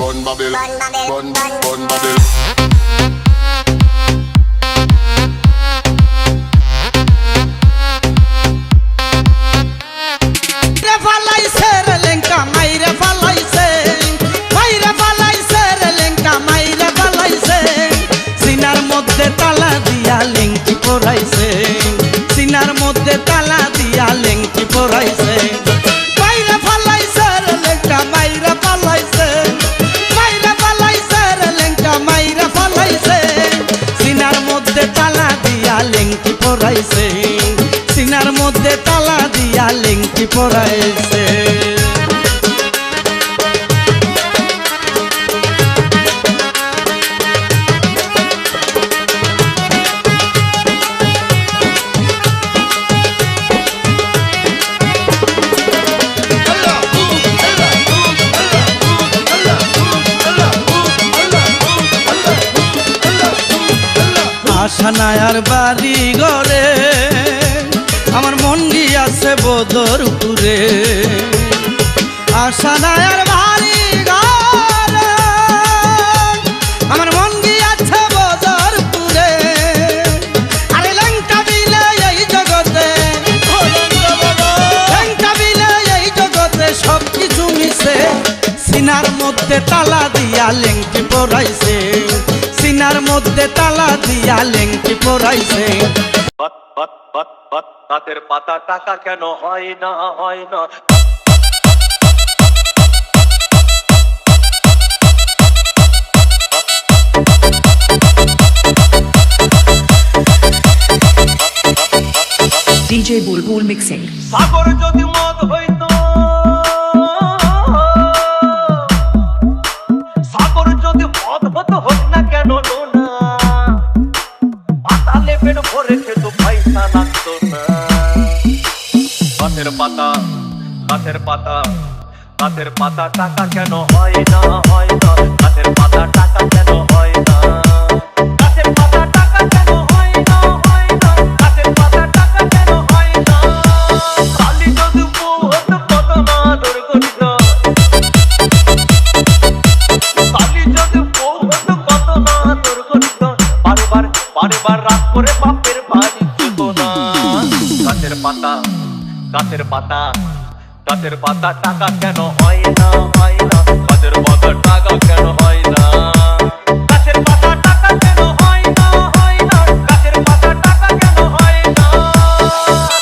bun bubble, bun bubble. সিনার মধ্যে তালা দিয়া লেংটি পরাইছে মাইরা ফালাইছে রে লেংটা মাইরা ফালাইছে মাইরা ফালাইছে রে লেংটা মাইরা ফালাইছে সিনার মধ্যে তালা দিয়া লেংটি পরাইছে সিনার মধ্যে তালা দিয়া লেংটি পরাইছে আশানায়ার বাড়ি ঘরে আমার মন গিয়াছে বদরপুরে আশানায়ার বাড়ি ঘরে আমার মন গিয়াছে বদরপুরে আরে লেংটা বিলে এই জগতে লেংটা বিলে এই জগতে সব কিছু মিশে সিনার মধ্যে তালা দিয়া লেংটি পরাইছে সিনার মধ্যে তালা দিয়া লেংটি পরাইছে গাছের পাতা টাকা কেন হয় না হয় না DJ বুলবুল মিক্সিং সাগর যদি মদ হইতো সাগর যদি মদ হতো হোক না কেন না পাতালে পেট ভরে খেত পয়সা লাগতো না গাছের পাতা গাছের পাতা গাছের পাতা টাকা কেন হয় না হয় না গাছের পাতা টাকা কেন হয় না গাছের পাতা টাকা কেন হয় না হয় না গাছের পাতা টাকা কেন হয় না কালি যদি বউ হতো কত না দুর্গঠিত কালি যদি বউ হতো কত না দুর্গঠিত বারবার রাত করে বাপের বাড়ি যেত না গাছের পাতা গাছের পাতা গাছের পাতা টাকা কেন হয় না